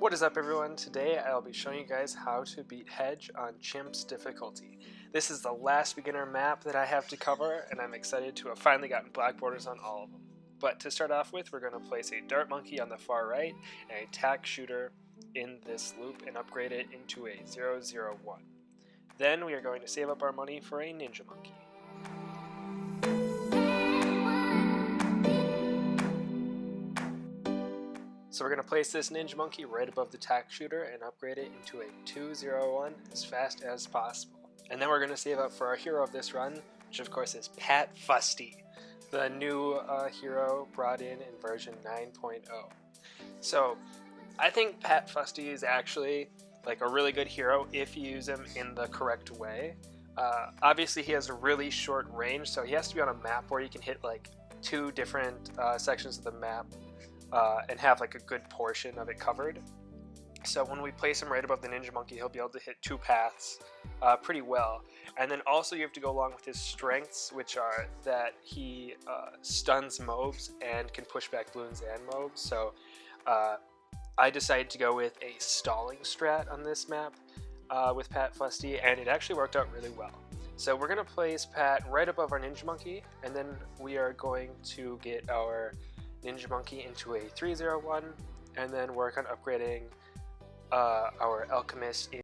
What is up everyone? Today I'll be showing you guys how to beat Hedge on Chimps difficulty. This is the last beginner map that I have to cover, and I'm excited to have finally gotten black borders on all of them. But to start off with, we're going to place a dart monkey on the far right and a tack shooter in this loop and upgrade it into a 001. Then we are going to save up our money for a ninja monkey. So we're going to place this ninja monkey right above the tack shooter and upgrade it into a 201 as fast as possible. And then we're going to save up for our hero of this run, which of course is Pat Fusty, the new hero brought in version 9.0. So I think Pat Fusty is actually like a really good hero if you use him in the correct way. Obviously he has a really short range, so he has to be on a map where you can hit like two different sections of the map and have like a good portion of it covered. So when we place him right above the ninja monkey, he'll be able to hit two paths pretty well. And then also you have to go along with his strengths, which are that he stuns mobs and can push back bloons and mobs. So I decided to go with a stalling strat on this map with Pat Fusty, and it actually worked out really well. So we're going to place Pat right above our ninja monkey, and then we are going to get our ninja monkey into a 301 and then work on upgrading our alchemist.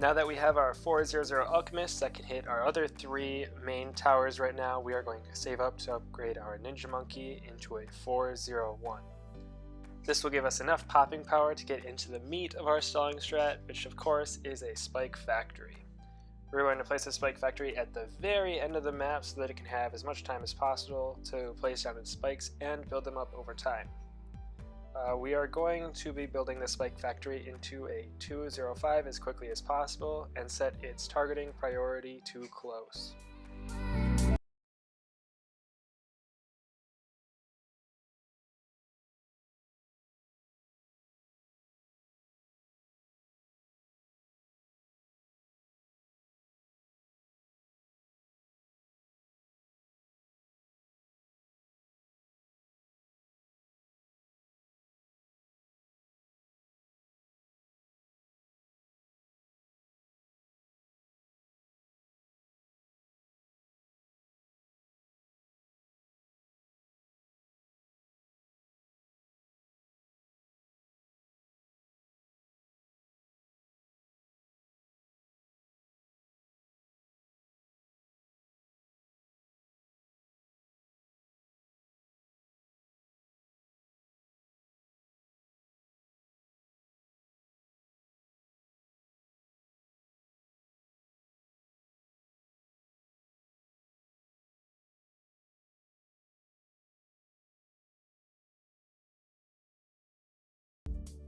Now that we have our 400 alchemists that can hit our other three main towers right now, we are going to save up to upgrade our ninja monkey into a 401. This will give us enough popping power to get into the meat of our stalling strat, which of course is a spike factory. We're going to place a spike factory at the very end of the map so that it can have as much time as possible to place down its spikes and build them up over time. We are going to be building the spike factory into a 205 as quickly as possible and set its targeting priority to close.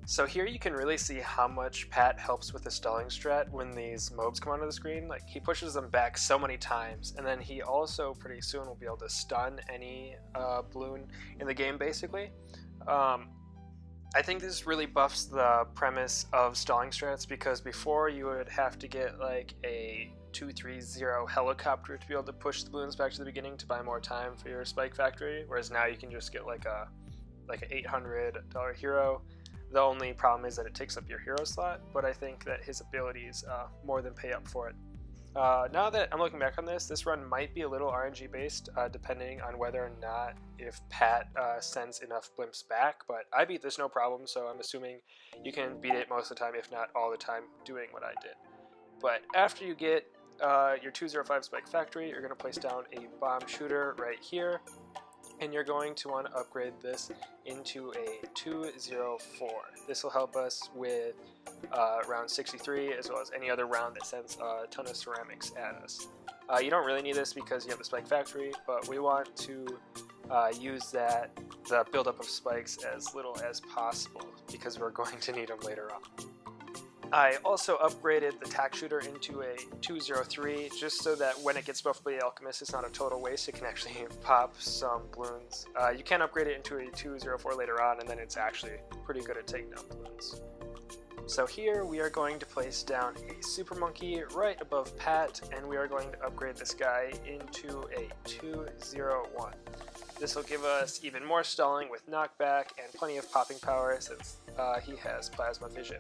So here you can really see how much Pat helps with the stalling strat when these mobs come onto the screen. Like, he pushes them back so many times, and then he also pretty soon will be able to stun any bloon in the game basically. I think this really buffs the premise of stalling strats, because before you would have to get like a 230 helicopter to be able to push the bloons back to the beginning to buy more time for your spike factory, whereas now you can just get like an $800 hero. The only problem is that it takes up your hero slot, but I think that his abilities more than pay up for it. Now that I'm looking back on this run might be a little RNG based, depending on whether or not if Pat sends enough blimps back, but I beat this no problem, so I'm assuming you can beat it most of the time, if not all the time, doing what I did. But after you get your 205 spike factory, you're going to place down a bomb shooter right here, and you're going to want to upgrade this into a 204. This will help us with round 63, as well as any other round that sends a ton of ceramics at us. You don't really need this because you have the spike factory, but we want to use the buildup of spikes as little as possible because we're going to need them later on. I also upgraded the tack shooter into a 203 just so that when it gets buffed by the alchemist, it's not a total waste. It can actually pop some balloons. You can upgrade it into a 204 later on, and then it's actually pretty good at taking down balloons. So here we are going to place down a super monkey right above Pat, and we are going to upgrade this guy into a 201. This will give us even more stalling with knockback and plenty of popping power since he has plasma vision.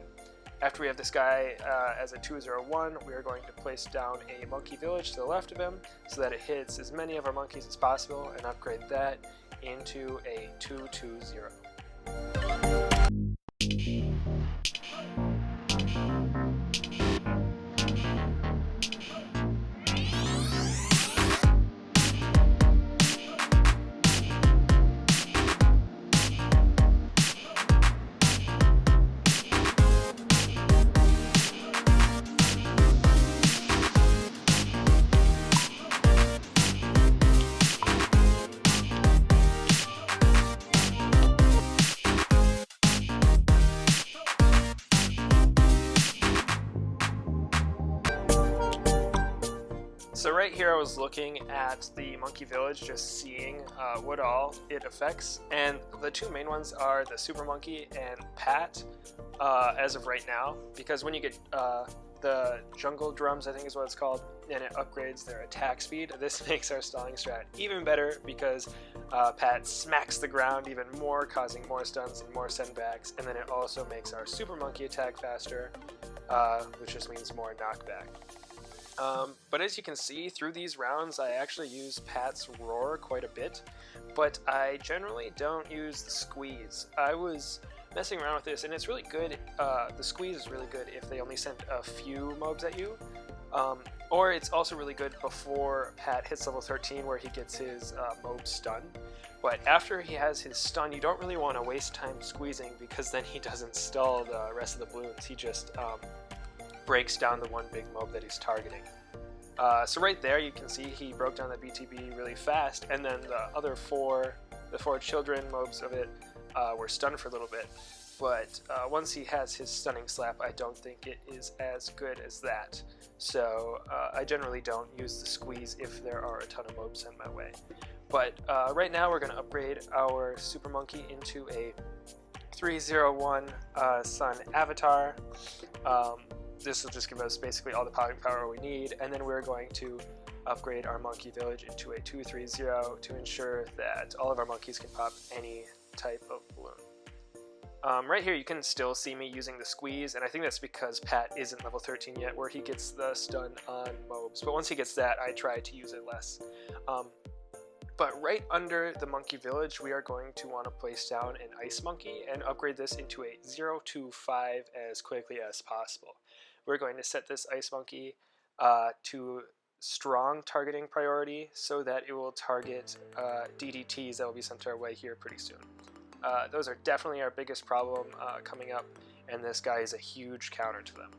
After we have this guy as a 201, we are going to place down a monkey village to the left of him so that it hits as many of our monkeys as possible and upgrade that into a 220. So right here I was looking at the monkey village, just seeing what all it affects, and the two main ones are the super monkey and Pat as of right now, because when you get the jungle drums, I think is what it's called, and it upgrades their attack speed, this makes our stalling strat even better because Pat smacks the ground even more, causing more stuns and more sendbacks, and then it also makes our super monkey attack faster, which just means more knockback. But as you can see, through these rounds I actually use Pat's Roar quite a bit, but I generally don't use the Squeeze. I was messing around with this, and it's really good. The Squeeze is really good if they only send a few mobs at you, or it's also really good before Pat hits level 13 where he gets his mob stun. But after he has his stun, you don't really want to waste time squeezing because then he doesn't stall the rest of the balloons. He just breaks down the one big mob that he's targeting. So right there you can see he broke down the BTB really fast, and then the four children mobs of it were stunned for a little bit. But once he has his stunning slap, I don't think it is as good as that. So I generally don't use the Squeeze if there are a ton of mobs sent my way. But right now we're going to upgrade our super monkey into a 301 Sun Avatar. This will just give us basically all the popping power we need, and then we're going to upgrade our monkey village into a 230 to ensure that all of our monkeys can pop any type of balloon. Right here you can still see me using the Squeeze, and I think that's because Pat isn't level 13 yet where he gets the stun on mobs, but once he gets that I try to use it less. But right under the monkey village we are going to want to place down an ice monkey and upgrade this into a 025 as quickly as possible. We're going to set this ice monkey to strong targeting priority so that it will target DDTs that will be sent our way here pretty soon. Those are definitely our biggest problem coming up, and this guy is a huge counter to them.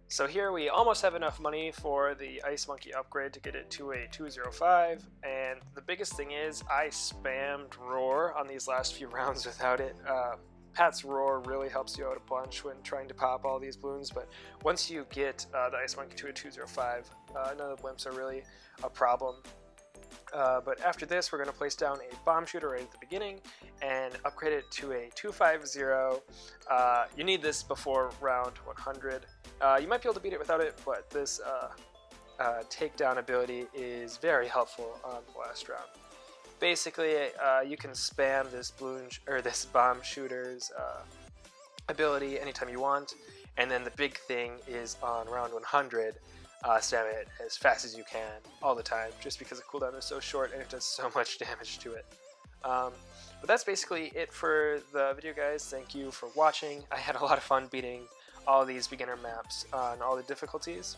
So here we almost have enough money for the Ice Monkey upgrade to get it to a 205, and the biggest thing is I spammed Roar on these last few rounds without it. Pat's Roar really helps you out a bunch when trying to pop all these balloons, but once you get the Ice Monkey to a 205, none of the blimps are really a problem. But after this, we're going to place down a bomb shooter right at the beginning and upgrade it to a 250. You need this before round 100. You might be able to beat it without it, but this takedown ability is very helpful on the last round. Basically, you can spam this this bomb shooter's ability anytime you want, and then the big thing is on round 100. Spam it as fast as you can all the time, just because the cooldown is so short and it does so much damage to it. But that's basically it for the video, guys. Thank you for watching. I had a lot of fun beating all these beginner maps on all the difficulties,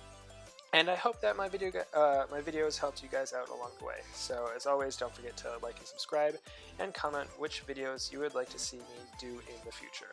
and I hope that my videos helped you guys out along the way. So as always, don't forget to like and subscribe, and comment which videos you would like to see me do in the future.